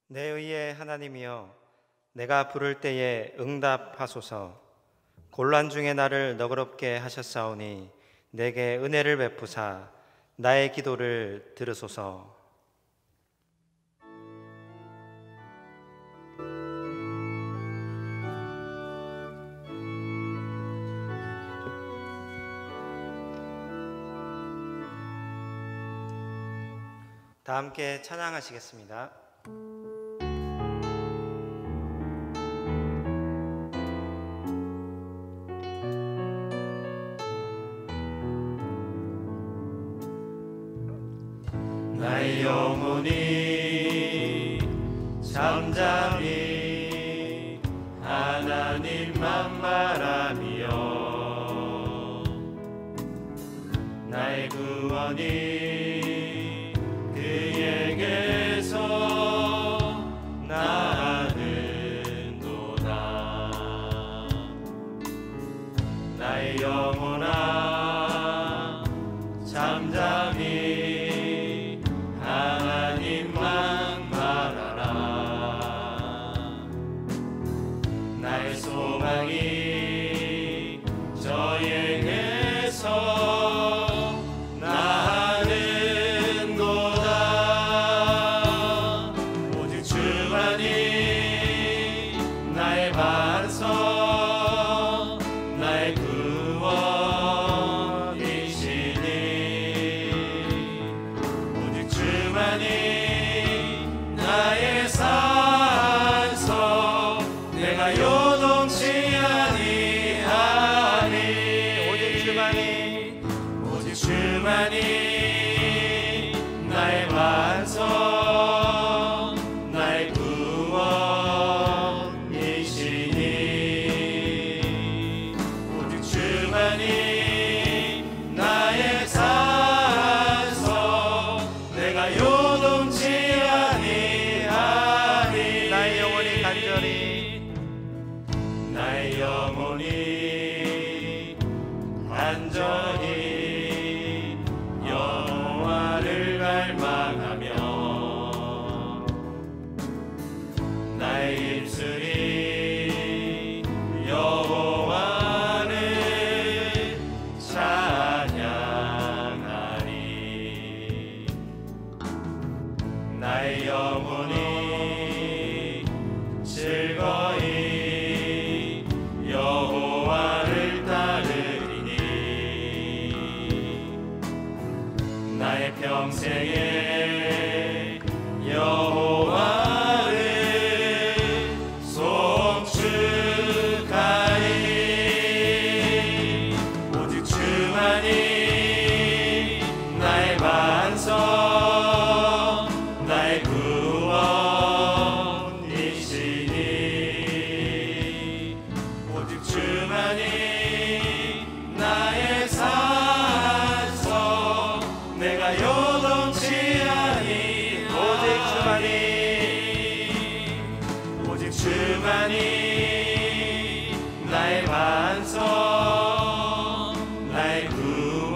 내 의의 하나님이여, 내가 부를 때에 응답하소서. 곤란 중에 나를 너그럽게 하셨사오니 내게 은혜를 베푸사 나의 기도를 들으소서. 다 함께 찬양하시겠습니다. 나의 영혼이 잠잠히 하나님만 바라며 나의 구원이 그에게서 나는도다. 나의 영혼아 잠잠히 하나님만 바라라. 나의 소망이 저에게서 나는도다. 오직 주만이 나의 반석 나의 구원이시니 오직 주만이 나의 산석 내가 요동치 아니하니 오직 주만이 나의 반석 나의 구원이시니 오직 주만이 나의 산석 내가 요동치 아니하니 나의 영혼이 간절히 여호와를 갈망하며 나의 입술이 여호와를 찬양하리. 나의 영혼이 즐거이 여호와를 따르리니 나의 평생에 여호와를 송축하리. 오직 주만이 나의 반석 나의 구원이시니 오직 주만이 나의 산석 내가 요동치 아니하니 오직 주만이 나의 반석 나의 구원이시니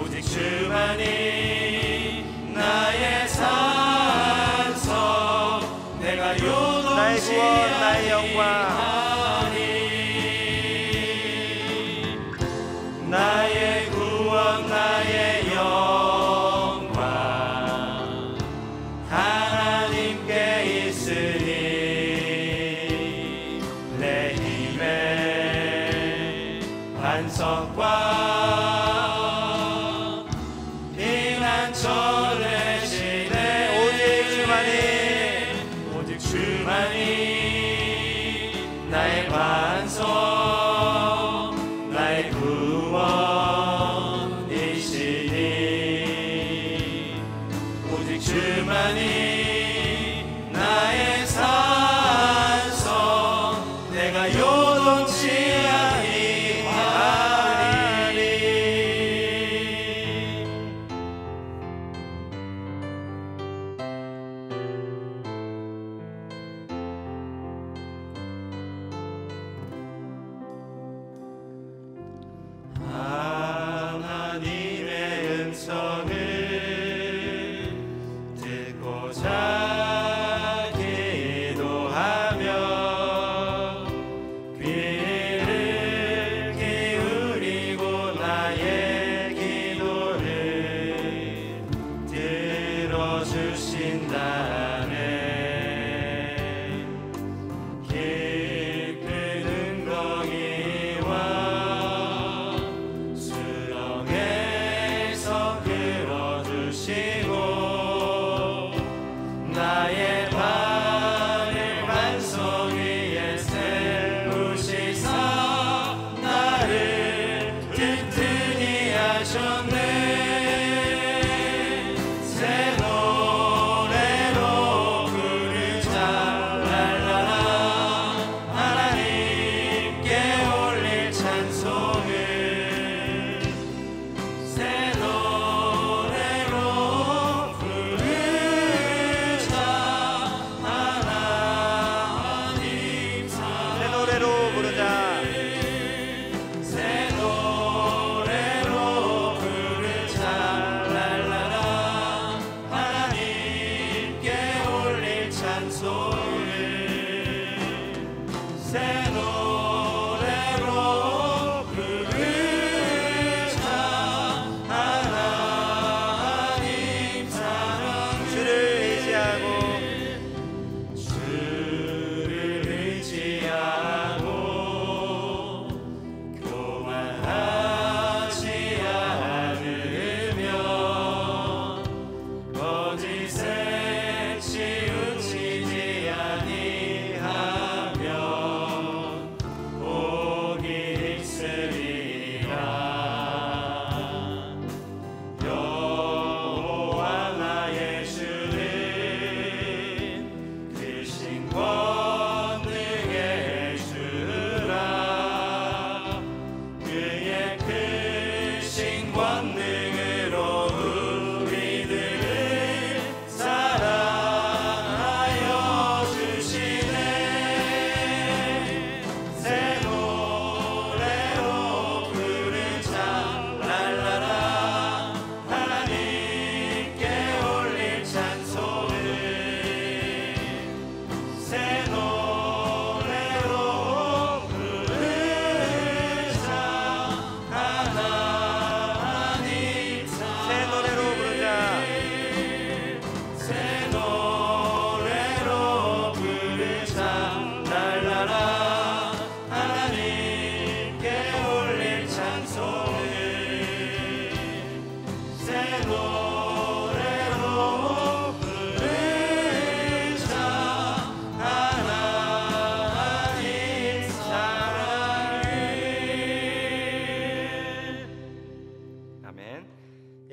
오직 주만이 나의 산석 내가 요동치 아니하니 나의 구원 나의 영광 하나님께 있으니 내 힘의 반석과 피난처 되시네. 오직 주만이 나의 반석 나의 구원이시니 오직 주만이 나의 산석 내가 요동치 아니하니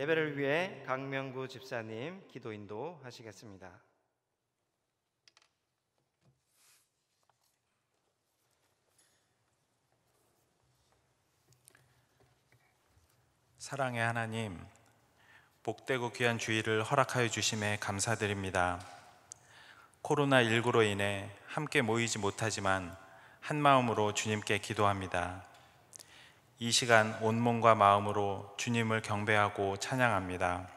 예배를 위해 강명구 집사님 기도 인도하시겠습니다. 사랑의 하나님, 복되고 귀한 주일을 허락하여 주심에 감사드립니다. 코로나19로 인해 함께 모이지 못하지만 한 마음으로 주님께 기도합니다. 이 시간 온몸과 마음으로 주님을 경배하고 찬양합니다.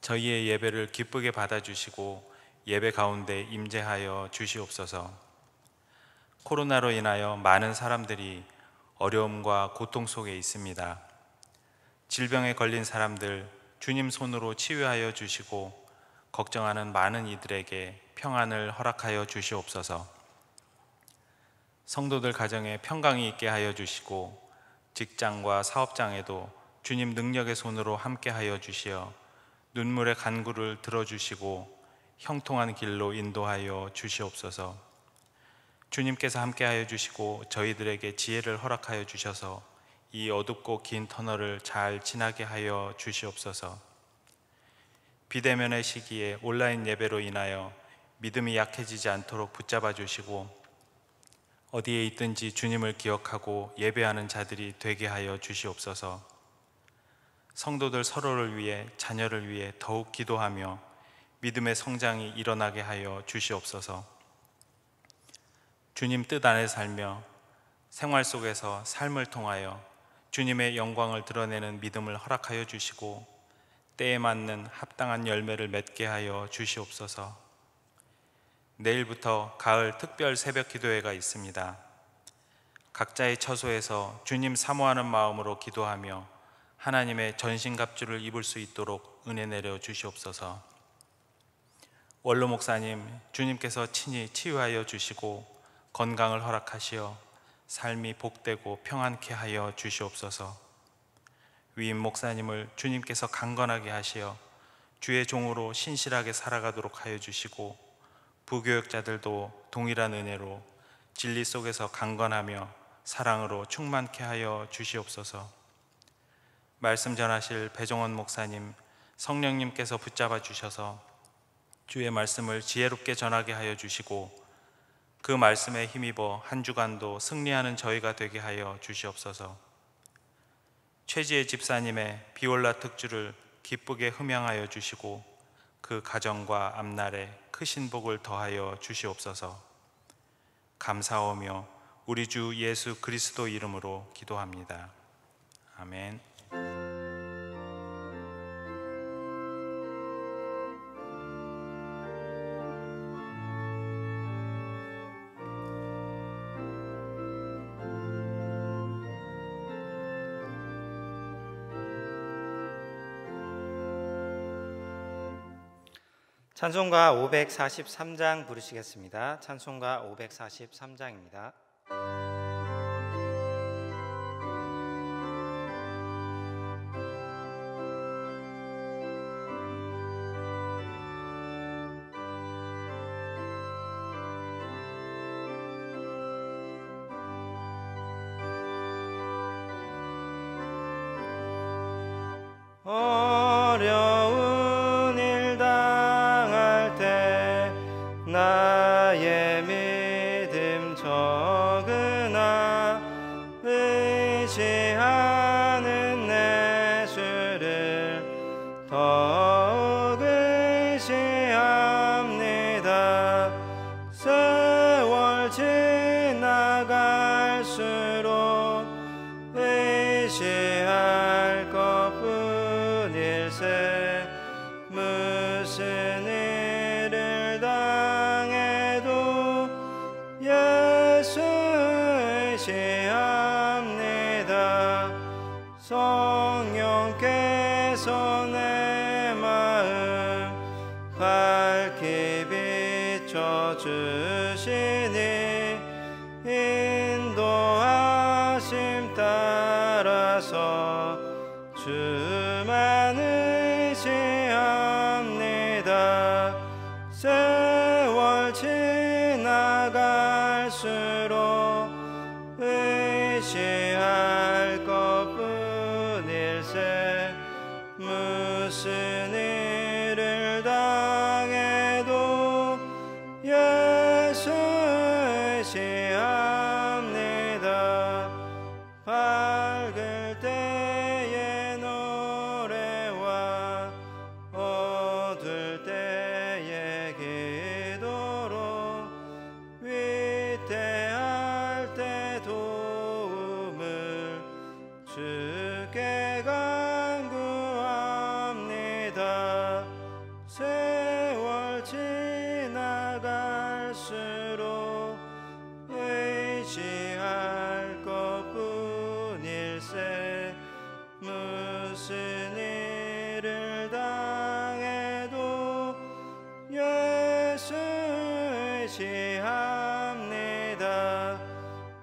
저희의 예배를 기쁘게 받아주시고 예배 가운데 임재하여 주시옵소서. 코로나로 인하여 많은 사람들이 어려움과 고통 속에 있습니다. 질병에 걸린 사람들 주님 손으로 치유하여 주시고 걱정하는 많은 이들에게 평안을 허락하여 주시옵소서. 성도들 가정에 평강이 있게 하여 주시고 직장과 사업장에도 주님 능력의 손으로 함께하여 주시어 눈물의 간구를 들어주시고 형통한 길로 인도하여 주시옵소서. 주님께서 함께하여 주시고 저희들에게 지혜를 허락하여 주셔서 이 어둡고 긴 터널을 잘 지나게 하여 주시옵소서. 비대면의 시기에 온라인 예배로 인하여 믿음이 약해지지 않도록 붙잡아 주시고 어디에 있든지 주님을 기억하고 예배하는 자들이 되게 하여 주시옵소서. 성도들 서로를 위해 자녀를 위해 더욱 기도하며 믿음의 성장이 일어나게 하여 주시옵소서. 주님 뜻 안에 살며 생활 속에서 삶을 통하여 주님의 영광을 드러내는 믿음을 허락하여 주시고 때에 맞는 합당한 열매를 맺게 하여 주시옵소서. 내일부터 가을 특별 새벽 기도회가 있습니다. 각자의 처소에서 주님 사모하는 마음으로 기도하며 하나님의 전신갑주를 입을 수 있도록 은혜 내려 주시옵소서. 원로 목사님, 주님께서 친히 치유하여 주시고 건강을 허락하시어 삶이 복되고 평안케 하여 주시옵소서. 위임 목사님을 주님께서 강건하게 하시어 주의 종으로 신실하게 살아가도록 하여 주시고 부교역자들도 동일한 은혜로 진리 속에서 강건하며 사랑으로 충만케 하여 주시옵소서. 말씀 전하실 배종원 목사님, 성령님께서 붙잡아 주셔서 주의 말씀을 지혜롭게 전하게 하여 주시고 그 말씀에 힘입어 한 주간도 승리하는 저희가 되게 하여 주시옵소서. 최지혜 집사님의 비올라 특주를 기쁘게 흠양하여 주시고 그 가정과 앞날에 크신 복을 더하여 주시옵소서. 감사하며 우리 주 예수 그리스도 이름으로 기도합니다. 아멘. 찬송가 543장 부르시겠습니다. 찬송가 543장입니다. 어려운 일 당할 때 나의 믿음 적으나 의지하는 내 주를 더욱 의지합니다. 세월 지나갈수록 의지할 것뿐일세. 무슨 일을 당해도 예수 의지합니다. 성령께서 내 마음 밝히 비춰주시니 인도하심 따라 주옵소서. 주만 의지합니다. 세월 지나갈수록 의지할 것뿐일세. 무슨 일을 당해도 예수 의지합니다. 밝을 때의 노래와 어두울 때의 기도로 위태할 때 도움을 주께 간구합니다. 세월 지나갈수록 의지할 것뿐일세. 무슨 일을 당해도 예수 의지합니다.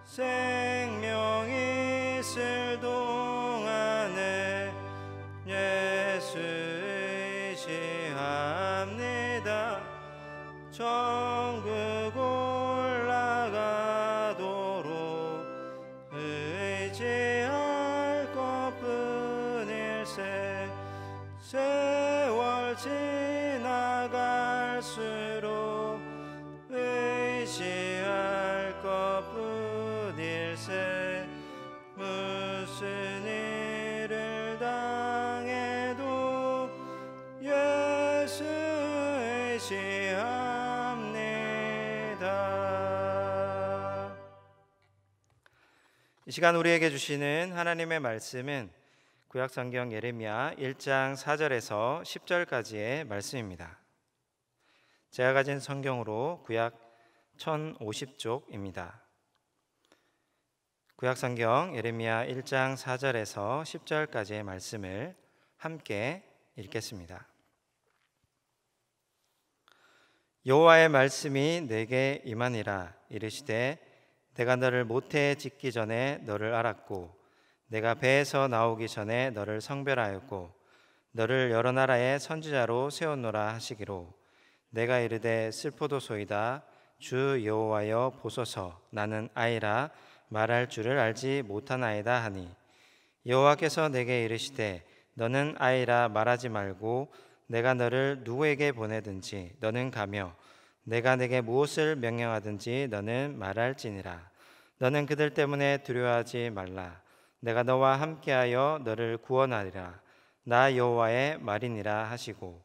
생명이 있을 동안에 예수 의지합니다. 천국 올라가도록 의지할 것뿐일세. 세월 지나갈수록 의지할 것뿐일세. 무슨 일을 당해도 예수 의지합니다. 이 시간 우리에게 주시는 하나님의 말씀은 구약성경 예레미야 1장 4절에서 10절까지의 말씀입니다. 제가 가진 성경으로 구약 1050쪽입니다. 구약성경 예레미야 1장 4절에서 10절까지의 말씀을 함께 읽겠습니다. 여호와의 말씀이 내게 임하니라. 이르시되 내가 너를 모태에 짓기 전에 너를 알았고 내가 배에서 나오기 전에 너를 성별하였고 너를 여러 나라의 선지자로 세웠노라 하시기로 내가 이르되 슬포도소이다. 주 여호와여 보소서. 나는 아이라 말할 줄을 알지 못하나이다 하니 여호와께서 내게 이르시되 너는 아이라 말하지 말고 내가 너를 누구에게 보내든지 너는 가며 내가 내게 무엇을 명령하든지 너는 말할지니라. 너는 그들 때문에 두려워하지 말라. 내가 너와 함께하여 너를 구원하리라. 나 여호와의 말이니라 하시고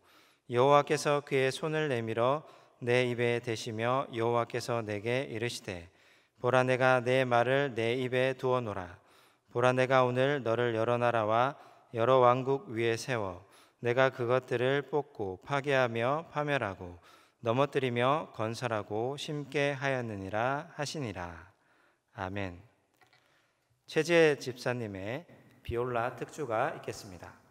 여호와께서 그의 손을 내밀어 내 입에 대시며 여호와께서 내게 이르시되 보라 내가 내 말을 내 입에 두어노라. 보라 내가 오늘 너를 여러 나라와 여러 왕국 위에 세워 내가 그것들을 뽑고 파괴하며 파멸하고 넘어뜨리며 건설하고 심게 하였느니라 하시니라. 아멘. 최재 집사님의 비올라 특주가 있겠습니다.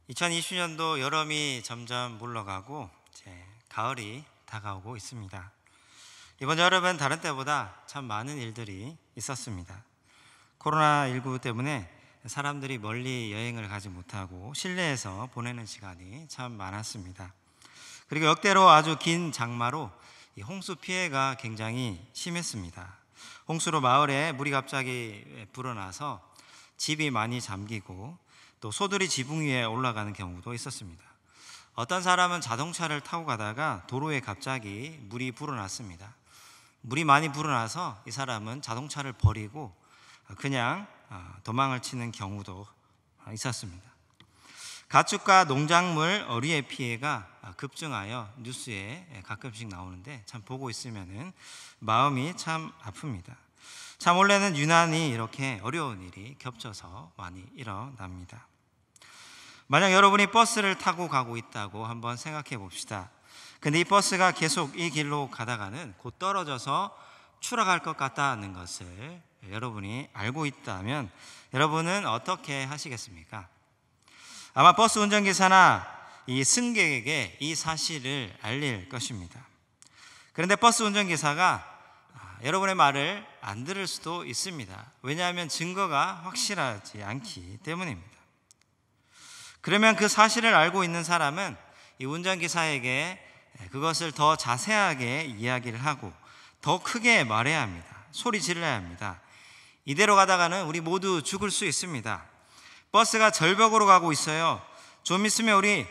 2020년도 여름이 점점 물러가고 이제 가을이 다가오고 있습니다. 이번 여름은 다른 때보다 참 많은 일들이 있었습니다. 코로나19 때문에 사람들이 멀리 여행을 가지 못하고 실내에서 보내는 시간이 참 많았습니다. 그리고 역대로 아주 긴 장마로 이 홍수 피해가 굉장히 심했습니다. 홍수로 마을에 물이 갑자기 불어나서 집이 많이 잠기고 또 소들이 지붕 위에 올라가는 경우도 있었습니다. 어떤 사람은 자동차를 타고 가다가 도로에 갑자기 물이 불어났습니다. 물이 많이 불어나서 이 사람은 자동차를 버리고 그냥 도망을 치는 경우도 있었습니다. 가축과 농작물 어리의 피해가 급증하여 뉴스에 가끔씩 나오는데 참 보고 있으면은 마음이 참 아픕니다. 참 원래는 유난히 이렇게 어려운 일이 겹쳐서 많이 일어납니다. 만약 여러분이 버스를 타고 가고 있다고 한번 생각해 봅시다. 근데 이 버스가 계속 이 길로 가다가는 곧 떨어져서 추락할 것 같다는 것을 여러분이 알고 있다면 여러분은 어떻게 하시겠습니까? 아마 버스 운전기사나 이 승객에게 이 사실을 알릴 것입니다. 그런데 버스 운전기사가 여러분의 말을 안 들을 수도 있습니다. 왜냐하면 증거가 확실하지 않기 때문입니다. 그러면 그 사실을 알고 있는 사람은 이 운전기사에게 그것을 더 자세하게 이야기를 하고 더 크게 말해야 합니다. 소리 질러야 합니다. 이대로 가다가는 우리 모두 죽을 수 있습니다. 버스가 절벽으로 가고 있어요. 좀 있으면 우리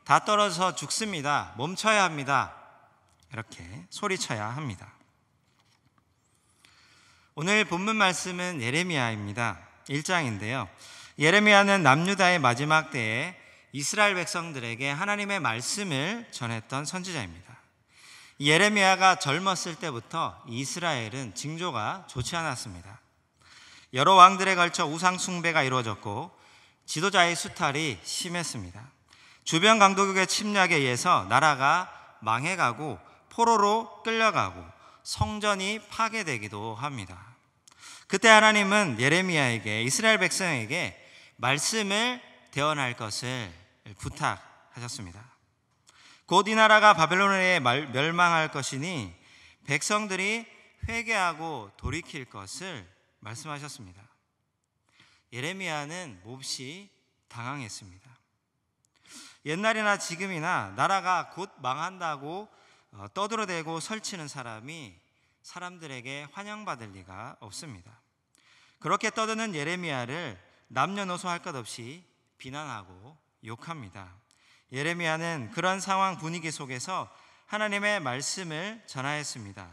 다 떨어져서 죽습니다. 멈춰야 합니다. 이렇게 소리쳐야 합니다. 오늘 본문 말씀은 예레미야입니다. 1장인데요. 예레미야는 남유다의 마지막 때에 이스라엘 백성들에게 하나님의 말씀을 전했던 선지자입니다. 예레미야가 젊었을 때부터 이스라엘은 징조가 좋지 않았습니다. 여러 왕들에 걸쳐 우상 숭배가 이루어졌고 지도자의 수탈이 심했습니다. 주변 강도국의 침략에 의해서 나라가 망해가고 포로로 끌려가고 성전이 파괴되기도 합니다. 그때 하나님은 예레미야에게 이스라엘 백성에게 말씀을 대언할 것을 부탁하셨습니다. 곧 이 나라가 바벨론에 멸망할 것이니 백성들이 회개하고 돌이킬 것을 말씀하셨습니다. 예레미야는 몹시 당황했습니다. 옛날이나 지금이나 나라가 곧 망한다고 떠들어대고 설치는 사람이 사람들에게 환영받을 리가 없습니다. 그렇게 떠드는 예레미야를 남녀노소 할 것 없이 비난하고 욕합니다. 예레미야는 그런 상황 분위기 속에서 하나님의 말씀을 전하였습니다.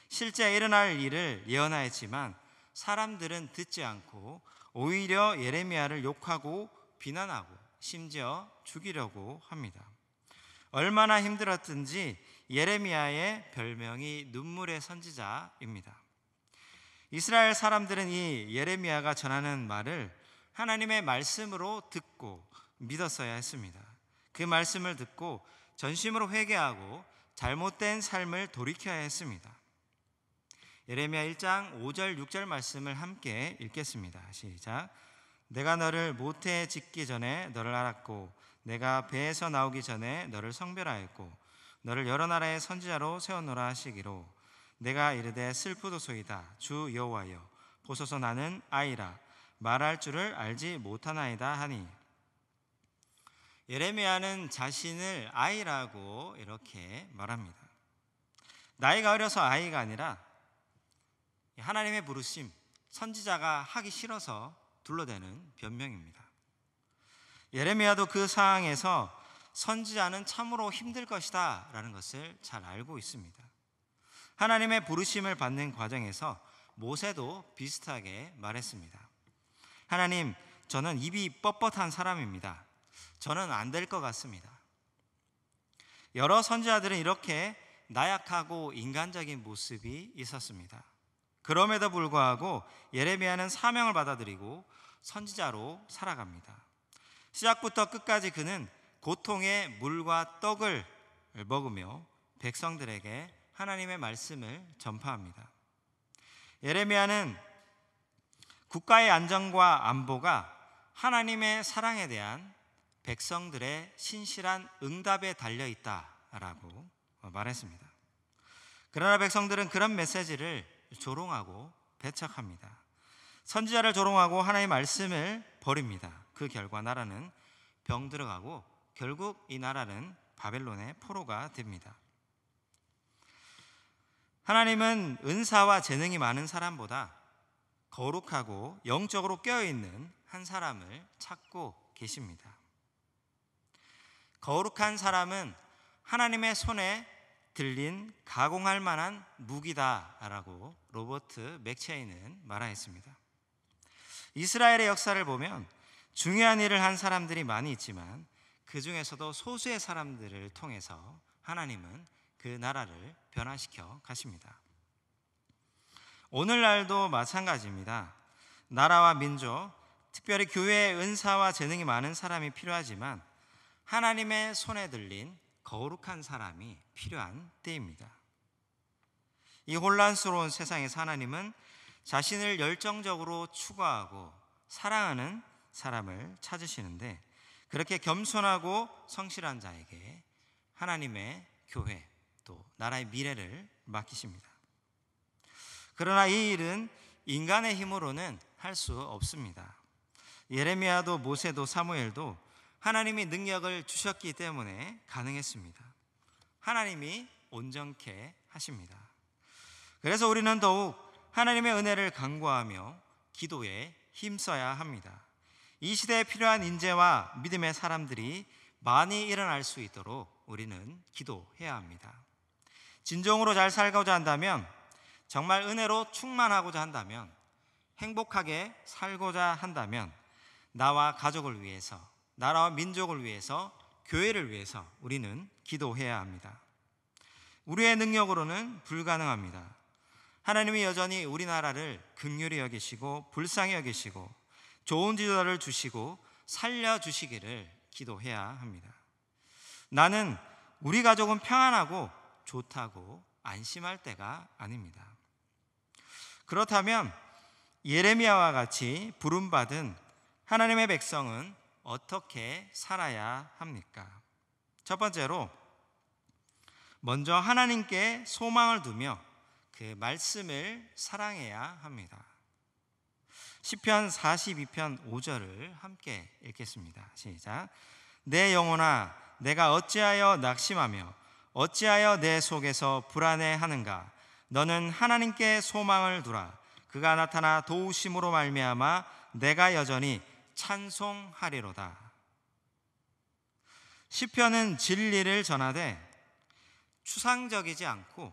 실제 일어날 일을 예언하였지만 사람들은 듣지 않고 오히려 예레미야를 욕하고 비난하고 심지어 죽이려고 합니다. 얼마나 힘들었든지 예레미야의 별명이 눈물의 선지자입니다. 이스라엘 사람들은 이 예레미야가 전하는 말을 하나님의 말씀으로 듣고 믿었어야 했습니다. 그 말씀을 듣고 전심으로 회개하고 잘못된 삶을 돌이켜야 했습니다. 예레미야 1장 5절 6절 말씀을 함께 읽겠습니다. 시작. 내가 너를 모태에 짓기 전에 너를 알았고 내가 배에서 나오기 전에 너를 성별하였고 너를 여러 나라의 선지자로 세워놓으라 하시기로 내가 이르되 슬프도소이다 주 여호와여 보소서 나는 아이라 말할 줄을 알지 못하나이다 하니. 예레미야는 자신을 아이라고 이렇게 말합니다. 나이가 어려서 아이가 아니라 하나님의 부르심, 선지자가 하기 싫어서 둘러대는 변명입니다. 예레미야도 그 상황에서 선지자는 참으로 힘들 것이다 라는 것을 잘 알고 있습니다. 하나님의 부르심을 받는 과정에서 모세도 비슷하게 말했습니다. 하나님, 저는 입이 뻣뻣한 사람입니다. 저는 안 될 것 같습니다. 여러 선지자들은 이렇게 나약하고 인간적인 모습이 있었습니다. 그럼에도 불구하고 예레미야는 사명을 받아들이고 선지자로 살아갑니다. 시작부터 끝까지 그는 고통의 물과 떡을 먹으며 백성들에게 하나님의 말씀을 전파합니다. 예레미야는 국가의 안정과 안보가 하나님의 사랑에 대한 백성들의 신실한 응답에 달려 있다라고 말했습니다. 그러나 백성들은 그런 메시지를 조롱하고 배척합니다. 선지자를 조롱하고 하나님의 말씀을 버립니다. 그 결과 나라는 병들어가고 결국 이 나라는 바벨론의 포로가 됩니다. 하나님은 은사와 재능이 많은 사람보다 거룩하고 영적으로 깨어있는 한 사람을 찾고 계십니다. 거룩한 사람은 하나님의 손에 들린 가공할 만한 무기다라고 로버트 맥체이는 말하였습니다. 이스라엘의 역사를 보면 중요한 일을 한 사람들이 많이 있지만 그 중에서도 소수의 사람들을 통해서 하나님은 그 나라를 변화시켜 가십니다. 오늘날도 마찬가지입니다. 나라와 민족, 특별히 교회의 은사와 재능이 많은 사람이 필요하지만 하나님의 손에 들린 거룩한 사람이 필요한 때입니다. 이 혼란스러운 세상에서 하나님은 자신을 열정적으로 추구하고 사랑하는 사람을 찾으시는데, 그렇게 겸손하고 성실한 자에게 하나님의 교회 또 나라의 미래를 맡기십니다. 그러나 이 일은 인간의 힘으로는 할 수 없습니다. 예레미야도 모세도 사무엘도 하나님이 능력을 주셨기 때문에 가능했습니다. 하나님이 온전케 하십니다. 그래서 우리는 더욱 하나님의 은혜를 간구하며 기도에 힘써야 합니다. 이 시대에 필요한 인재와 믿음의 사람들이 많이 일어날 수 있도록 우리는 기도해야 합니다. 진정으로 잘 살고자 한다면, 정말 은혜로 충만하고자 한다면, 행복하게 살고자 한다면 나와 가족을 위해서, 나라와 민족을 위해서, 교회를 위해서 우리는 기도해야 합니다. 우리의 능력으로는 불가능합니다. 하나님이 여전히 우리나라를 긍휼히 여기시고 불쌍히 여기시고 좋은 지도자를 주시고 살려주시기를 기도해야 합니다. 나는 우리 가족은 평안하고 좋다고 안심할 때가 아닙니다. 그렇다면 예레미야와 같이 부름받은 하나님의 백성은 어떻게 살아야 합니까? 첫 번째로, 먼저 하나님께 소망을 두며 그 말씀을 사랑해야 합니다. 시편 42편 5절을 함께 읽겠습니다. 시작. 내 영혼아, 내가 어찌하여 낙심하며 어찌하여 내 속에서 불안해하는가? 너는 하나님께 소망을 두라. 그가 나타나 도우심으로 말미암아 내가 여전히 찬송하리로다. 시편은 진리를 전하되 추상적이지 않고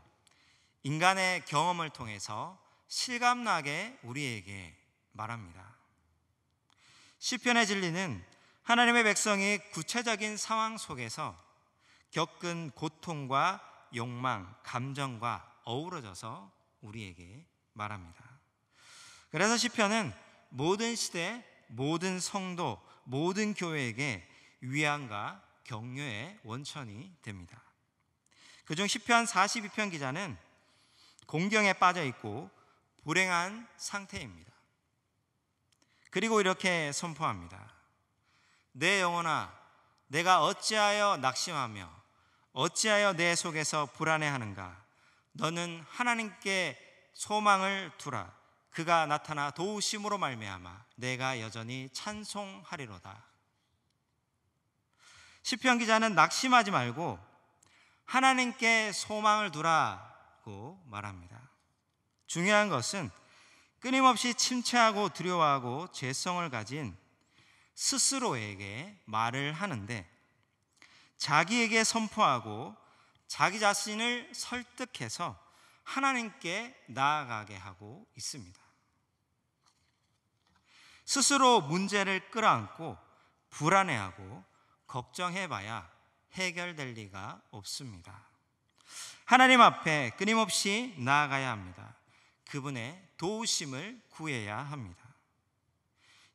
인간의 경험을 통해서 실감나게 우리에게 말합니다. 시편의 진리는 하나님의 백성이 구체적인 상황 속에서 겪은 고통과 욕망, 감정과 어우러져서 우리에게 말합니다. 그래서 시편은 모든 시대, 모든 성도, 모든 교회에게 위안과 격려의 원천이 됩니다. 그중 시편 42편 기자는 공경에 빠져 있고 불행한 상태입니다. 그리고 이렇게 선포합니다. 내 영혼아, 내가 어찌하여 낙심하며 어찌하여 내 속에서 불안해하는가? 너는 하나님께 소망을 두라. 그가 나타나 도우심으로 말미암아 내가 여전히 찬송하리로다. 시편 기자는 낙심하지 말고 하나님께 소망을 두라고 말합니다. 중요한 것은 끊임없이 침체하고 두려워하고 죄성을 가진 스스로에게 말을 하는데, 자기에게 선포하고 자기 자신을 설득해서 하나님께 나아가게 하고 있습니다. 스스로 문제를 끌어안고 불안해하고 걱정해봐야 해결될 리가 없습니다. 하나님 앞에 끊임없이 나아가야 합니다. 그분의 도우심을 구해야 합니다.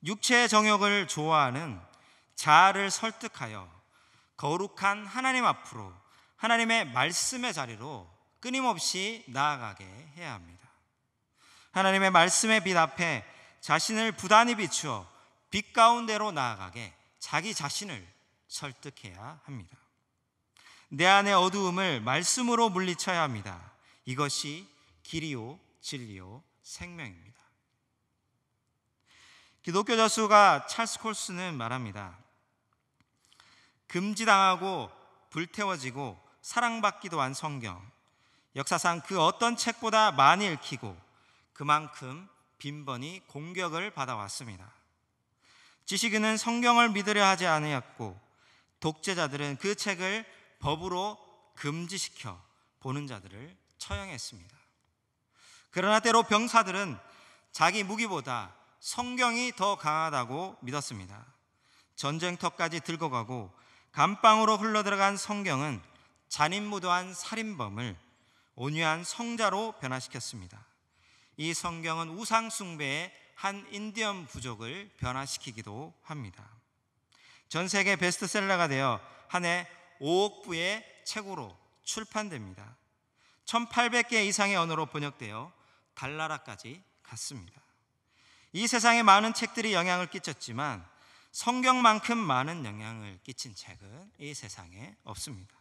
육체의 정욕을 좋아하는 자아를 설득하여 거룩한 하나님 앞으로, 하나님의 말씀의 자리로 끊임없이 나아가게 해야 합니다. 하나님의 말씀의 빛 앞에 자신을 부단히 비추어 빛 가운데로 나아가게 자기 자신을 설득해야 합니다. 내 안의 어두움을 말씀으로 물리쳐야 합니다. 이것이 길이요 진리요 생명입니다. 기독교 저수가 찰스 콜스는 말합니다. 금지당하고 불태워지고 사랑받기도 한 성경, 역사상 그 어떤 책보다 많이 읽히고 그만큼 빈번히 공격을 받아왔습니다. 지식인은 성경을 믿으려 하지 않았고 독재자들은 그 책을 법으로 금지시켜 보는 자들을 처형했습니다. 그러나 때로 병사들은 자기 무기보다 성경이 더 강하다고 믿었습니다. 전쟁터까지 들고 가고 감방으로 흘러들어간 성경은 잔인무도한 살인범을 온유한 성자로 변화시켰습니다. 이 성경은 우상 숭배의 한 인디언 부족을 변화시키기도 합니다. 전 세계 베스트셀러가 되어 한 해 5억 부의 책으로 출판됩니다. 1800개 이상의 언어로 번역되어 달나라까지 갔습니다. 이 세상에 많은 책들이 영향을 끼쳤지만 성경만큼 많은 영향을 끼친 책은 이 세상에 없습니다.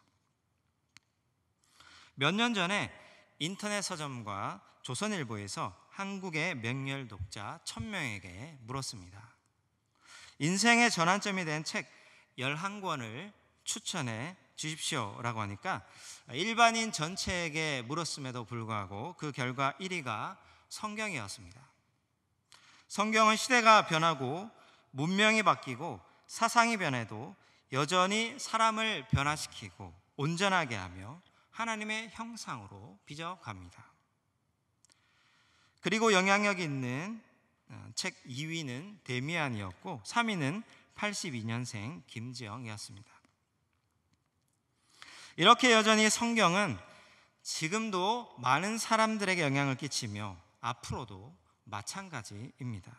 몇 년 전에 인터넷 서점과 조선일보에서 한국의 명렬 독자 1000명에게 물었습니다. 인생의 전환점이 된 책 11권을 추천해 주십시오라고 하니까 일반인 전체에게 물었음에도 불구하고 그 결과 1위가 성경이었습니다. 성경은 시대가 변하고 문명이 바뀌고 사상이 변해도 여전히 사람을 변화시키고 온전하게 하며 하나님의 형상으로 빚어갑니다. 그리고 영향력 있는 책 2위는 데미안이었고 3위는 82년생 김지영이었습니다. 이렇게 여전히 성경은 지금도 많은 사람들에게 영향을 끼치며 앞으로도 마찬가지입니다.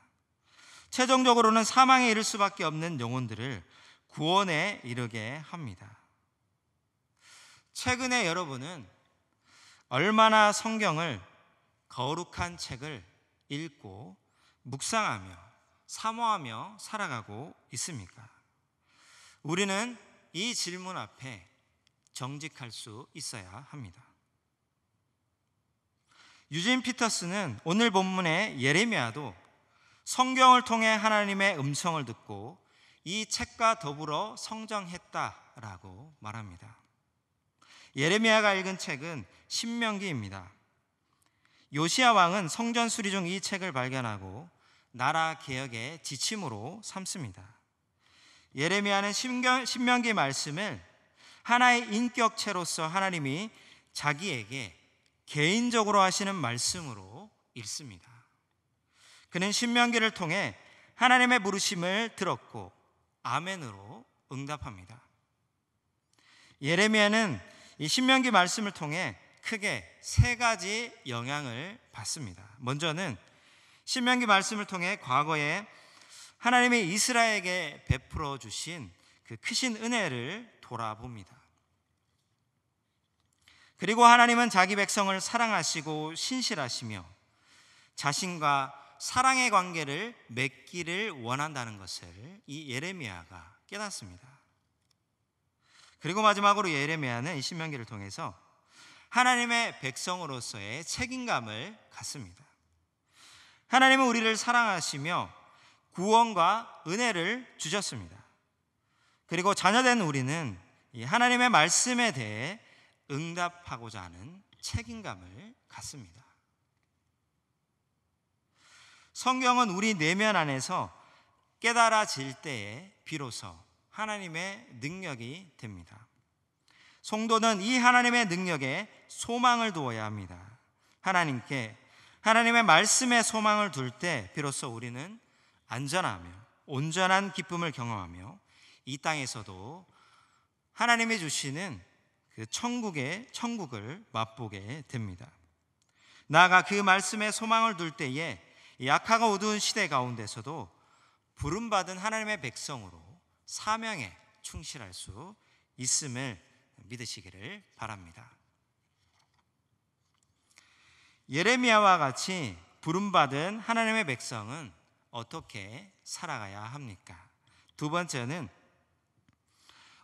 최종적으로는 사망에 이를 수밖에 없는 영혼들을 구원에 이르게 합니다. 최근에 여러분은 얼마나 성경을 거룩한 책을 읽고 묵상하며 사모하며 살아가고 있습니까? 우리는 이 질문 앞에 정직할 수 있어야 합니다. 유진 피터스는 오늘 본문의 예레미야도 성경을 통해 하나님의 음성을 듣고 이 책과 더불어 성정했다라고 말합니다. 예레미야가 읽은 책은 신명기입니다. 요시야 왕은 성전 수리 중 이 책을 발견하고 나라 개혁의 지침으로 삼습니다. 예레미야는 신명기 말씀을 하나의 인격체로서 하나님이 자기에게 개인적으로 하시는 말씀으로 읽습니다. 그는 신명기를 통해 하나님의 부르심을 들었고 아멘으로 응답합니다. 예레미야는 이 신명기 말씀을 통해 크게 세 가지 영향을 받습니다. 먼저는 신명기 말씀을 통해 과거에 하나님이 이스라엘에게 베풀어 주신 그 크신 은혜를 돌아봅니다. 그리고 하나님은 자기 백성을 사랑하시고 신실하시며 자신과 사랑의 관계를 맺기를 원한다는 것을 이 예레미야가 깨닫습니다. 그리고 마지막으로 예레미야는 이 신명기를 통해서 하나님의 백성으로서의 책임감을 갖습니다. 하나님은 우리를 사랑하시며 구원과 은혜를 주셨습니다. 그리고 자녀된 우리는 이 하나님의 말씀에 대해 응답하고자 하는 책임감을 갖습니다. 성경은 우리 내면 안에서 깨달아질 때에 비로소 하나님의 능력이 됩니다. 성도는 이 하나님의 능력에 소망을 두어야 합니다. 하나님께 하나님의 말씀에 소망을 둘 때 비로소 우리는 안전하며 온전한 기쁨을 경험하며 이 땅에서도 하나님이 주시는 그 천국을 맛보게 됩니다. 나아가 그 말씀에 소망을 둘 때에 약하고 어두운 시대 가운데서도 부름받은 하나님의 백성으로 사명에 충실할 수 있음을 믿으시기를 바랍니다. 예레미야와 같이 부름받은 하나님의 백성은 어떻게 살아가야 합니까? 두 번째는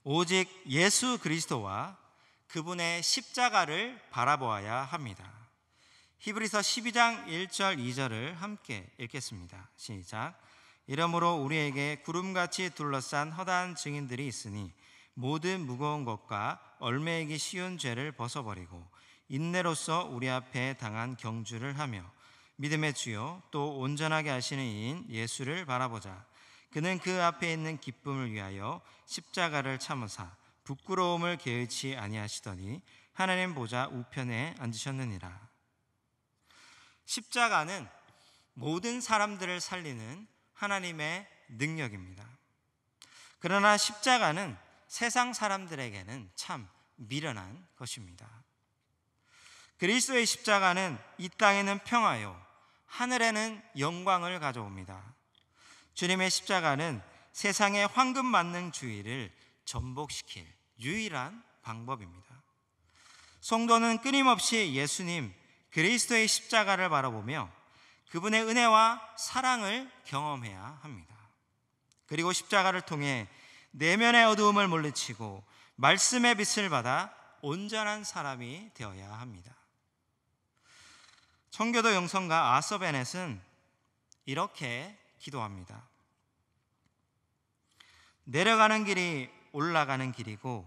오직 예수 그리스도와 그분의 십자가를 바라보아야 합니다. 히브리서 12장 1절 2절을 함께 읽겠습니다. 시작. 이러므로 우리에게 구름같이 둘러싼 허다한 증인들이 있으니 모든 무거운 것과 얽매이기 쉬운 죄를 벗어버리고 인내로써 우리 앞에 당한 경주를 하며 믿음의 주요 또 온전하게 하시는 이인 예수를 바라보자. 그는 그 앞에 있는 기쁨을 위하여 십자가를 참으사 부끄러움을 개의치 아니하시더니 하나님 보좌 우편에 앉으셨느니라. 십자가는 모든 사람들을 살리는 하나님의 능력입니다. 그러나 십자가는 세상 사람들에게는 참 미련한 것입니다. 그리스도의 십자가는 이 땅에는 평화요 하늘에는 영광을 가져옵니다. 주님의 십자가는 세상의 황금 만능주의를 전복시킬 유일한 방법입니다. 성도는 끊임없이 예수님 그리스도의 십자가를 바라보며 그분의 은혜와 사랑을 경험해야 합니다. 그리고 십자가를 통해 내면의 어두움을 물리치고 말씀의 빛을 받아 온전한 사람이 되어야 합니다. 청교도 영성가 아서 베넷은 이렇게 기도합니다. 내려가는 길이 올라가는 길이고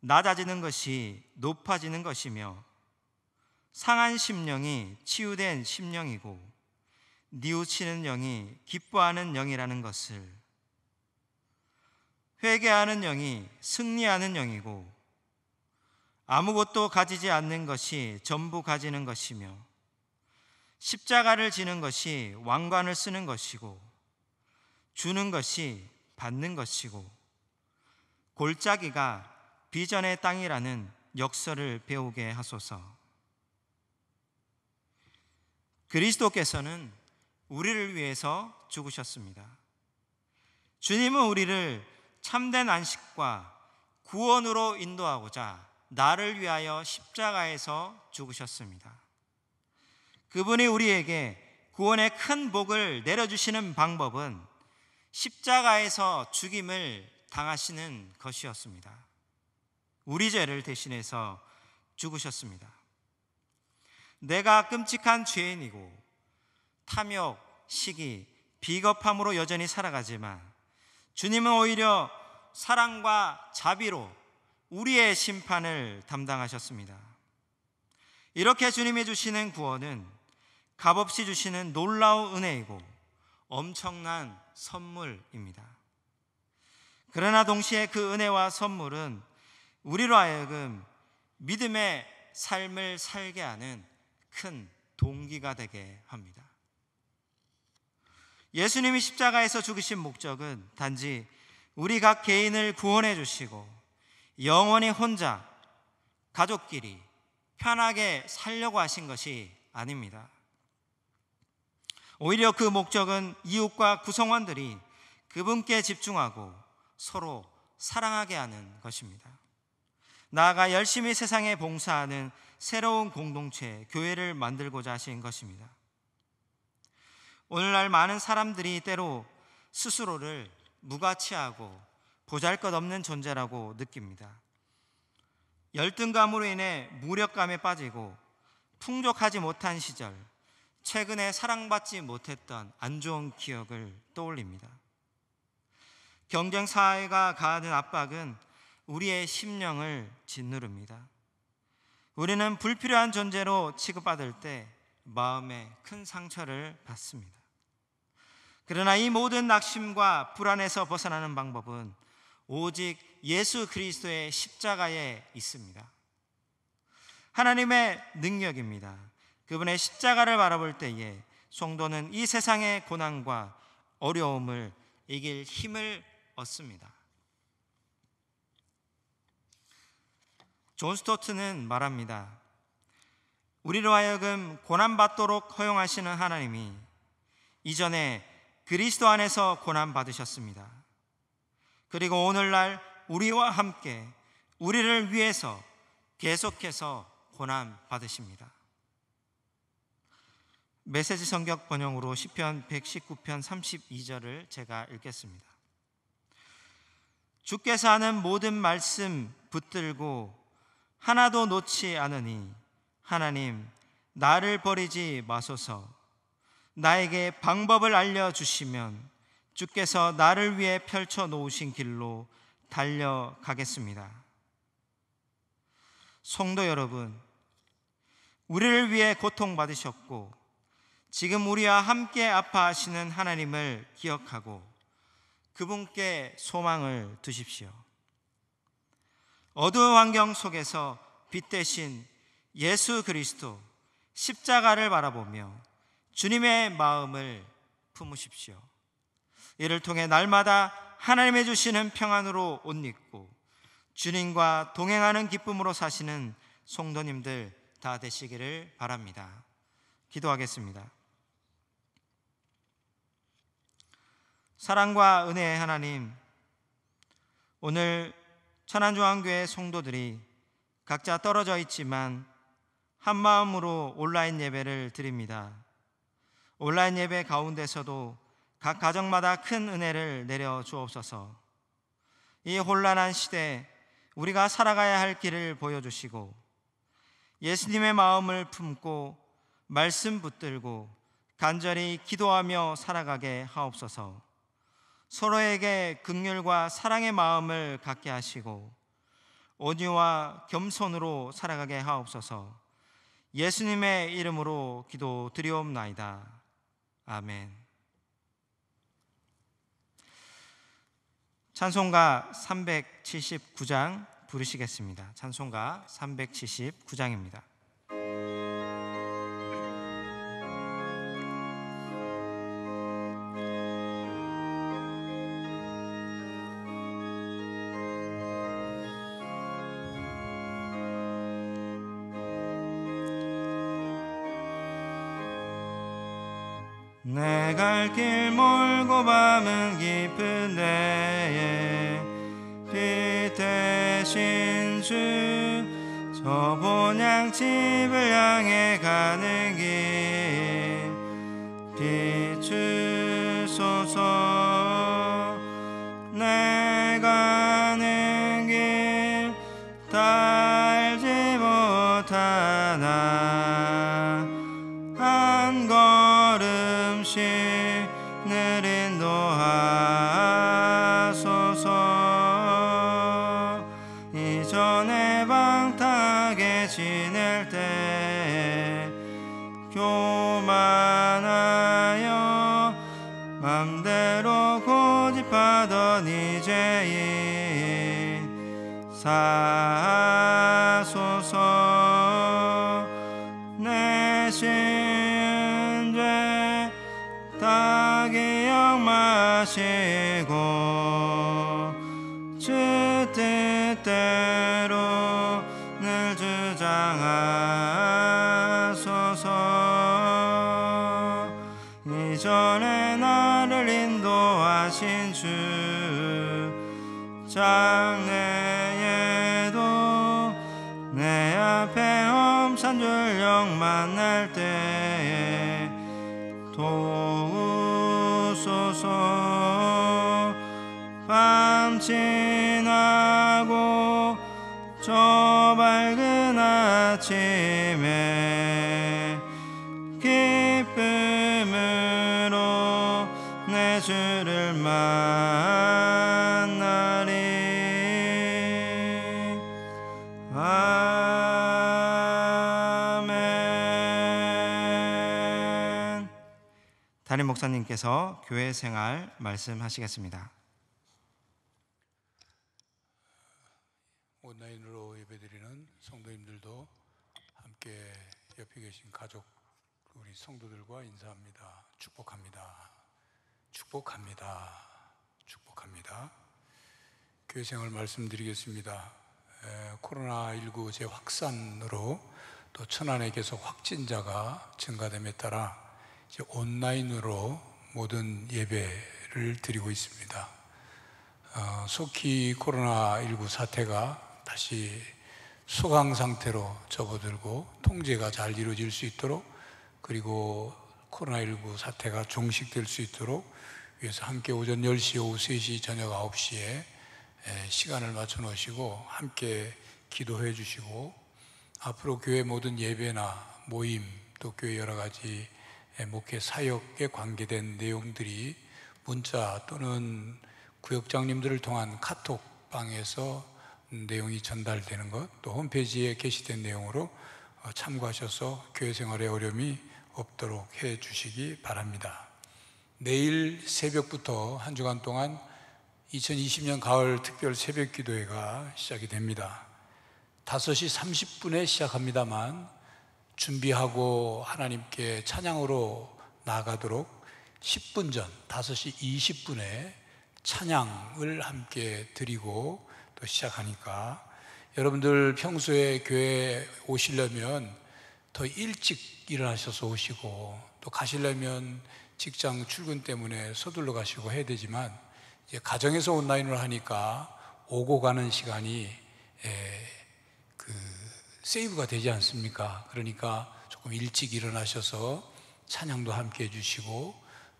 낮아지는 것이 높아지는 것이며 상한 심령이 치유된 심령이고 뉘우치는 영이 기뻐하는 영이라는 것을, 회개하는 영이 승리하는 영이고 아무것도 가지지 않는 것이 전부 가지는 것이며 십자가를 지는 것이 왕관을 쓰는 것이고 주는 것이 받는 것이고 골짜기가 비전의 땅이라는 역설을 배우게 하소서. 그리스도께서는 우리를 위해서 죽으셨습니다. 주님은 우리를 참된 안식과 구원으로 인도하고자 나를 위하여 십자가에서 죽으셨습니다. 그분이 우리에게 구원의 큰 복을 내려주시는 방법은 십자가에서 죽임을 당하시는 것이었습니다. 우리 죄를 대신해서 죽으셨습니다. 내가 끔찍한 죄인이고 탐욕, 시기, 비겁함으로 여전히 살아가지만 주님은 오히려 사랑과 자비로 우리의 심판을 담당하셨습니다. 이렇게 주님이 주시는 구원은 값없이 주시는 놀라운 은혜이고 엄청난 선물입니다. 그러나 동시에 그 은혜와 선물은 우리로 하여금 믿음의 삶을 살게 하는 큰 동기가 되게 합니다. 예수님이 십자가에서 죽으신 목적은 단지 우리 각 개인을 구원해 주시고 영원히 혼자 가족끼리 편하게 살려고 하신 것이 아닙니다. 오히려 그 목적은 이웃과 구성원들이 그분께 집중하고 서로 사랑하게 하는 것입니다. 나아가 열심히 세상에 봉사하는 새로운 공동체, 교회를 만들고자 하신 것입니다. 오늘날 많은 사람들이 때로 스스로를 무가치하고 보잘것없는 존재라고 느낍니다. 열등감으로 인해 무력감에 빠지고 풍족하지 못한 시절, 최근에 사랑받지 못했던 안 좋은 기억을 떠올립니다. 경쟁사회가 가하는 압박은 우리의 심령을 짓누릅니다. 우리는 불필요한 존재로 취급받을 때 마음에 큰 상처를 받습니다. 그러나 이 모든 낙심과 불안에서 벗어나는 방법은 오직 예수 그리스도의 십자가에 있습니다. 하나님의 능력입니다. 그분의 십자가를 바라볼 때에 성도는 이 세상의 고난과 어려움을 이길 힘을 얻습니다. 존 스토트는 말합니다. 우리로 하여금 고난받도록 허용하시는 하나님이 이전에 그리스도 안에서 고난받으셨습니다. 그리고 오늘날 우리와 함께 우리를 위해서 계속해서 고난받으십니다. 메시지 성격 번역으로 시편 119편 32절을 제가 읽겠습니다. 주께서 하는 모든 말씀 붙들고 하나도 놓지 않으니 하나님 나를 버리지 마소서. 나에게 방법을 알려주시면 주께서 나를 위해 펼쳐 놓으신 길로 달려가겠습니다. 성도 여러분, 우리를 위해 고통받으셨고 지금 우리와 함께 아파하시는 하나님을 기억하고 그분께 소망을 두십시오. 어두운 환경 속에서 빛 대신 예수 그리스도 십자가를 바라보며 주님의 마음을 품으십시오. 이를 통해 날마다 하나님의 주시는 평안으로 옷 입고 주님과 동행하는 기쁨으로 사시는 성도님들 다 되시기를 바랍니다. 기도하겠습니다. 사랑과 은혜의 하나님, 오늘 천안중앙교회 성도들이 각자 떨어져 있지만 한마음으로 온라인 예배를 드립니다. 온라인 예배 가운데서도 각 가정마다 큰 은혜를 내려 주옵소서. 이 혼란한 시대 우리가 살아가야 할 길을 보여주시고 예수님의 마음을 품고 말씀 붙들고 간절히 기도하며 살아가게 하옵소서. 서로에게 긍휼과 사랑의 마음을 갖게 하시고 온유와 겸손으로 살아가게 하옵소서. 예수님의 이름으로 기도드리옵나이다. 아멘. 찬송가 379장 부르시겠습니다. 찬송가 379장입니다. 내 갈 길 멀고 밤은 깊은 데에 빛 대신 주 저 본향집을 향해 가는 길 비추소서. 내 가는 길 다 알지 못하나 한 걸음씩 늘 인도하소서. 이전에 방탕하게 지낼 때 교만하여 맘대로 고집하던 이제 사소서. 내 신죄 다 기억 마시고 주 뜻대로 늘 주장하소서. 이전에 나를 인도하신 주 장래에도 내 앞에 험산 줄령 만날 때 도우소서. 밤 지나고 저 밝은 아침에 기쁨으로 내 주를 만나리. 아멘. 담임 목사님께서 교회 생활 말씀하시겠습니다. 온라인으로 예배드리는 성도님들도 함께 옆에 계신 가족 우리 성도들과 인사합니다. 축복합니다. 축복합니다. 축복합니다. 교회 생활 말씀드리겠습니다. 코로나19 재확산으로 또 천안에 계속 확진자가 증가됨에 따라 이제 온라인으로 모든 예배를 드리고 있습니다. 속히 코로나19 사태가 다시 소강 상태로 접어들고 통제가 잘 이루어질 수 있도록, 그리고 코로나19 사태가 종식될 수 있도록 위해서 함께 오전 10시, 오후 3시, 저녁 9시에 시간을 맞춰 놓으시고 함께 기도해 주시고, 앞으로 교회 모든 예배나 모임, 또 교회 여러 가지 목회 사역에 관계된 내용들이 문자 또는 구역장님들을 통한 카톡방에서 내용이 전달되는 것, 또 홈페이지에 게시된 내용으로 참고하셔서 교회 생활에 어려움이 없도록 해 주시기 바랍니다. 내일 새벽부터 한 주간 동안 2020년 가을 특별 새벽 기도회가 시작이 됩니다. 5시 30분에 시작합니다만 준비하고 하나님께 찬양으로 나아가도록 10분 전 5시 20분에 찬양을 함께 드리고 또 시작하니까, 여러분들 평소에 교회 오시려면 더 일찍 일어나셔서 오시고, 또 가시려면 직장 출근 때문에 서둘러 가시고 해야 되지만, 이제 가정에서 온라인으로 하니까 오고 가는 시간이 세이브가 되지 않습니까? 그러니까 조금 일찍 일어나셔서 찬양도 함께 해주시고,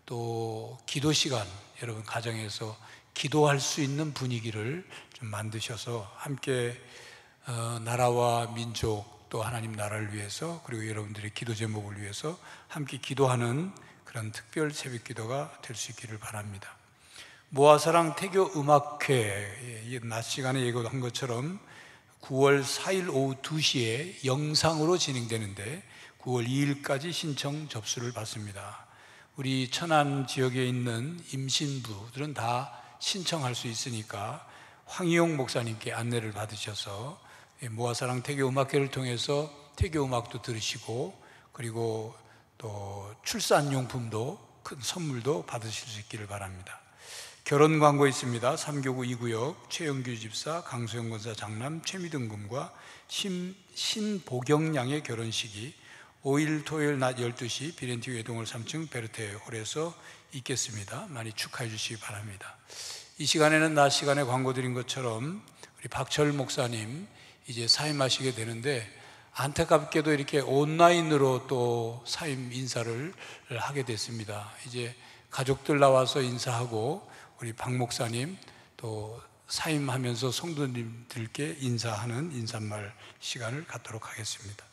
또 기도 시간, 여러분 가정에서 기도할 수 있는 분위기를 좀 만드셔서 함께 나라와 민족, 또 하나님 나라를 위해서, 그리고 여러분들의 기도 제목을 위해서 함께 기도하는 그런 특별 새벽 기도가 될 수 있기를 바랍니다. 모아사랑 태교 음악회, 낮 시간에 예고한 것처럼 9월 4일 오후 2시에 영상으로 진행되는데 9월 2일까지 신청 접수를 받습니다. 우리 천안 지역에 있는 임신부들은 다 신청할 수 있으니까 황희용 목사님께 안내를 받으셔서 모아사랑 태교 음악회를 통해서 태교 음악도 들으시고, 그리고 또 출산용품도 큰 선물도 받으실 수 있기를 바랍니다. 결혼 광고 있습니다. 3교구 2구역 최영규 집사, 강수영 권사 장남, 최미등 군과 신보경 양의 결혼식이 5일 토요일 낮 12시 비렌티 외동홀 3층 베르테 홀에서 있겠습니다. 많이 축하해 주시기 바랍니다. 이 시간에는 낮 시간에 광고 드린 것처럼 우리 박철 목사님 이제 사임하시게 되는데, 안타깝게도 이렇게 온라인으로 또 사임 인사를 하게 됐습니다. 이제 가족들 나와서 인사하고 우리 박 목사님 또 사임하면서 성도님들께 인사하는 인사말 시간을 갖도록 하겠습니다.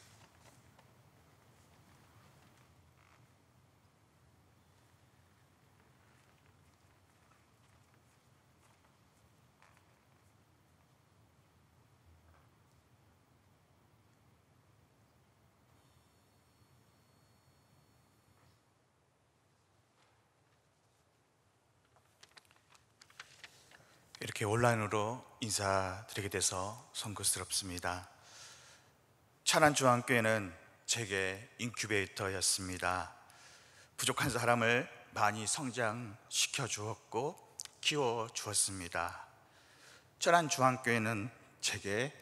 이렇게 온라인으로 인사드리게 돼서 송구스럽습니다. 천안중앙교회는 제게 인큐베이터였습니다. 부족한 사람을 많이 성장시켜 주었고 키워 주었습니다. 천안중앙교회는 제게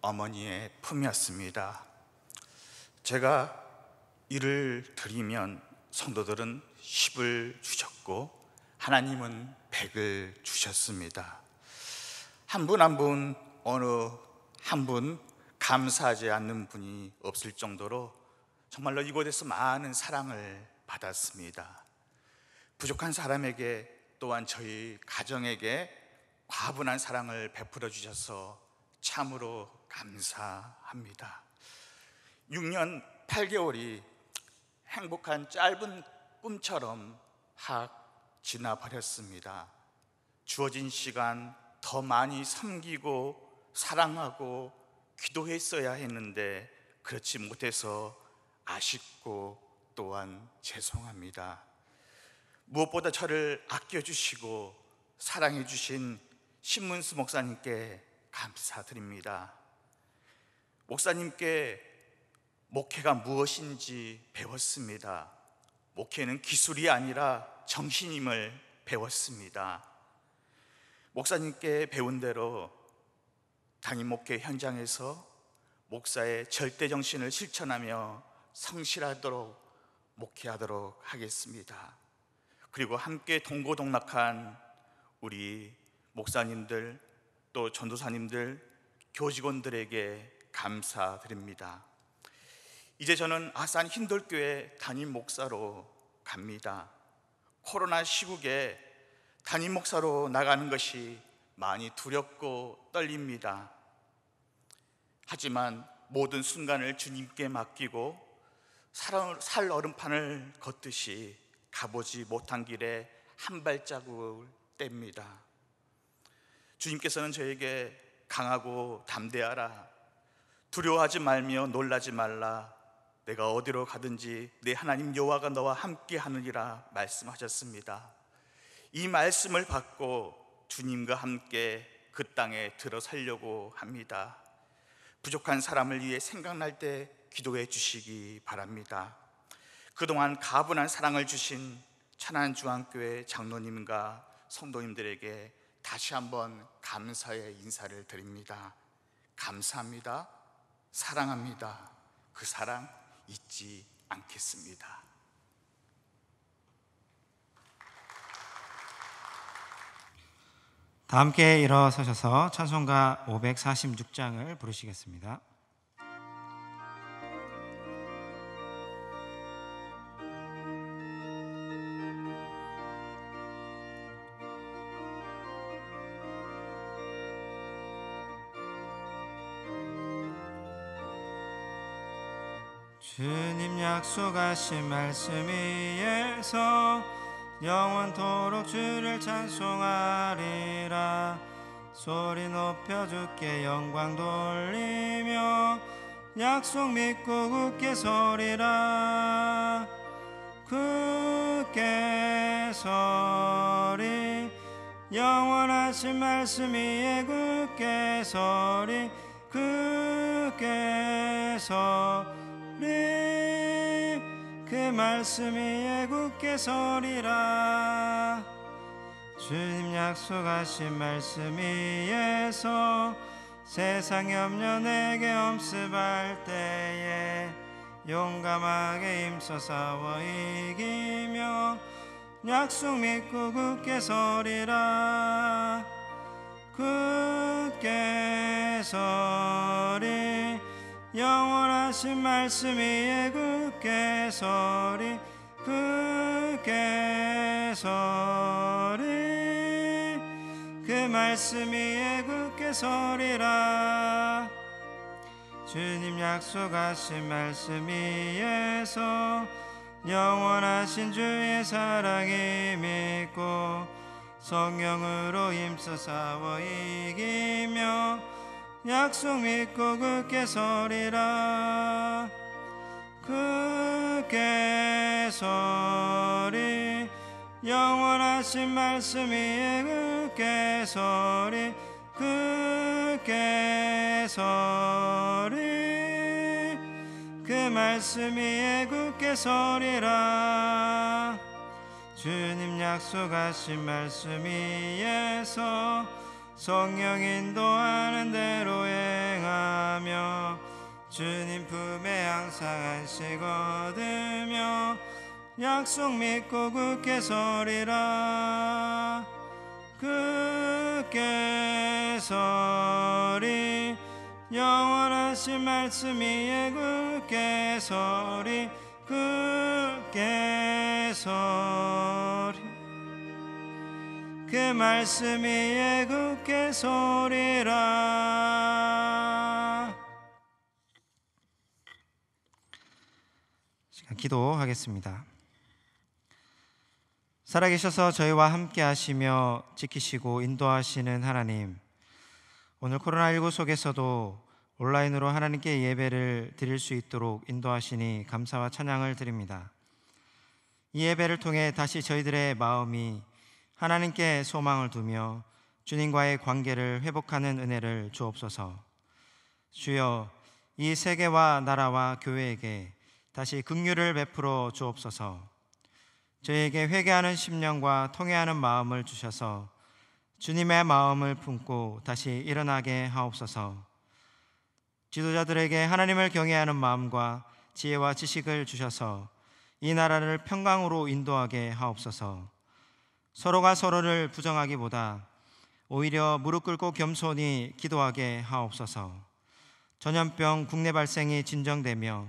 어머니의 품이었습니다. 제가 일을 드리면 성도들은 10을 주셨고 하나님은 100을 주셨습니다. 한 분 한 분, 어느 한 분 감사하지 않는 분이 없을 정도로 정말로 이곳에서 많은 사랑을 받았습니다. 부족한 사람에게, 또한 저희 가정에게 과분한 사랑을 베풀어 주셔서 참으로 감사합니다. 6년 8개월이 행복한 짧은 꿈처럼 확 지나버렸습니다. 주어진 시간 더 많이 섬기고 사랑하고 기도했어야 했는데 그렇지 못해서 아쉽고 또한 죄송합니다. 무엇보다 저를 아껴주시고 사랑해주신 신문수 목사님께 감사드립니다. 목사님께 목회가 무엇인지 배웠습니다. 목회는 기술이 아니라 정신임을 배웠습니다. 목사님께 배운 대로 담임 목회 현장에서 목사의 절대 정신을 실천하며 성실하도록 목회하도록 하겠습니다. 그리고 함께 동고동락한 우리 목사님들, 또 전도사님들, 교직원들에게 감사드립니다. 이제 저는 아산 흰돌교회 담임 목사로 갑니다. 코로나 시국에 담임 목사로 나가는 것이 많이 두렵고 떨립니다. 하지만 모든 순간을 주님께 맡기고 살 얼음판을 걷듯이 가보지 못한 길에 한 발자국을 뗍니다. 주님께서는 저에게 강하고 담대하라, 두려워하지 말며 놀라지 말라, 내가 어디로 가든지 내 하나님 여호와가 너와 함께 하느니라 말씀하셨습니다. 이 말씀을 받고 주님과 함께 그 땅에 들어서려고 합니다. 부족한 사람을 위해 생각날 때 기도해 주시기 바랍니다. 그동안 가분한 사랑을 주신 천안중앙교회 장로님과 성도님들에게 다시 한번 감사의 인사를 드립니다. 감사합니다. 사랑합니다. 그 사랑 잊지 않겠습니다. 다 함께 일어서셔서 찬송가 546장을 부르시겠습니다. 주님 약속하신 말씀 위에서 영원토록 주를 찬송하리라. 소리 높여 주께 영광 돌리며 약속 믿고 굳게 서리라. 굳게 서리, 영원하신 말씀 위에 굳게 서리. 굳게 서리, 그 말씀 위에 굳게 서리라. 주님 약속하신 말씀 위에서 세상 염려 내게 엄습할 때에 용감하게 힘써 싸워 이기며 약속 믿고 굳게 서리라. 굳게 서리, 영원하신 말씀 위에 굳게 서리. 굳게 서리, 그 말씀 위에 굳게 서리라. 주님 약속하신 말씀 위에서 영원하신 주의 사랑이 믿고 성령으로 힘써 싸워 이기며 약속 믿고 굳게 서리라. 굳게 서리, 영원하신 말씀 위에 굳게 서리. 굳게 서리, 그 말씀 위에 굳게 서리라. 주님 약속하신 말씀 위에서 성령 인도하는 대로 행하며 주님 품에 항상 안식 얻으며 약속 믿고 굳게 서리라. 굳게 서리, 영원하신 말씀 위에 굳게 서리. 굳게 서리, 그 말씀 위에 굳게 서리라. 시간 기도하겠습니다. 살아계셔서 저희와 함께 하시며 지키시고 인도하시는 하나님, 오늘 코로나19 속에서도 온라인으로 하나님께 예배를 드릴 수 있도록 인도하시니 감사와 찬양을 드립니다. 이 예배를 통해 다시 저희들의 마음이 하나님께 소망을 두며 주님과의 관계를 회복하는 은혜를 주옵소서. 주여, 이 세계와 나라와 교회에게 다시 긍휼을 베풀어 주옵소서. 저희에게 회개하는 심령과 통회하는 마음을 주셔서 주님의 마음을 품고 다시 일어나게 하옵소서. 지도자들에게 하나님을 경외하는 마음과 지혜와 지식을 주셔서 이 나라를 평강으로 인도하게 하옵소서. 서로가 서로를 부정하기보다 오히려 무릎 꿇고 겸손히 기도하게 하옵소서. 전염병 국내 발생이 진정되며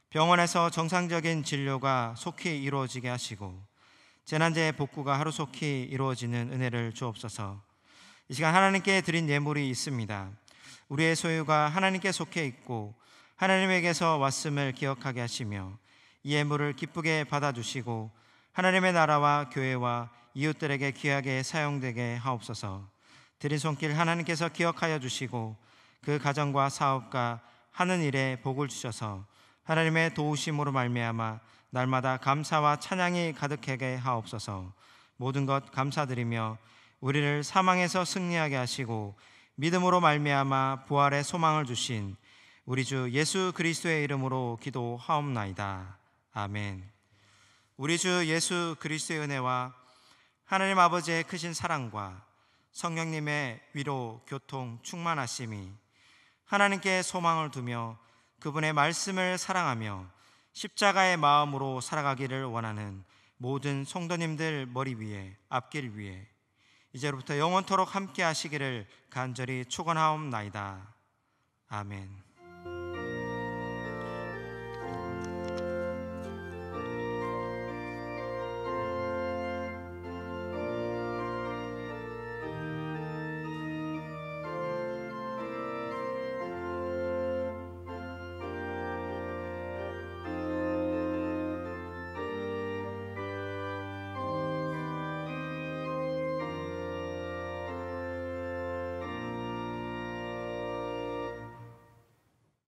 병원에서 정상적인 진료가 속히 이루어지게 하시고 재난재해 복구가 하루속히 이루어지는 은혜를 주옵소서. 이 시간 하나님께 드린 예물이 있습니다. 우리의 소유가 하나님께 속해 있고 하나님에게서 왔음을 기억하게 하시며 이 예물을 기쁘게 받아주시고 하나님의 나라와 교회와 이웃들에게 귀하게 사용되게 하옵소서. 드린 손길 하나님께서 기억하여 주시고 그 가정과 사업과 하는 일에 복을 주셔서 하나님의 도우심으로 말미암아 날마다 감사와 찬양이 가득하게 하옵소서. 모든 것 감사드리며 우리를 사망에서 승리하게 하시고 믿음으로 말미암아 부활의 소망을 주신 우리 주 예수 그리스도의 이름으로 기도하옵나이다. 아멘. 우리 주 예수 그리스도의 은혜와 하나님 아버지의 크신 사랑과 성령님의 위로, 교통, 충만하심이 하나님께 소망을 두며 그분의 말씀을 사랑하며 십자가의 마음으로 살아가기를 원하는 모든 성도님들 머리 위에, 앞길 위에 이제로부터 영원토록 함께 하시기를 간절히 축원하옵나이다. 아멘.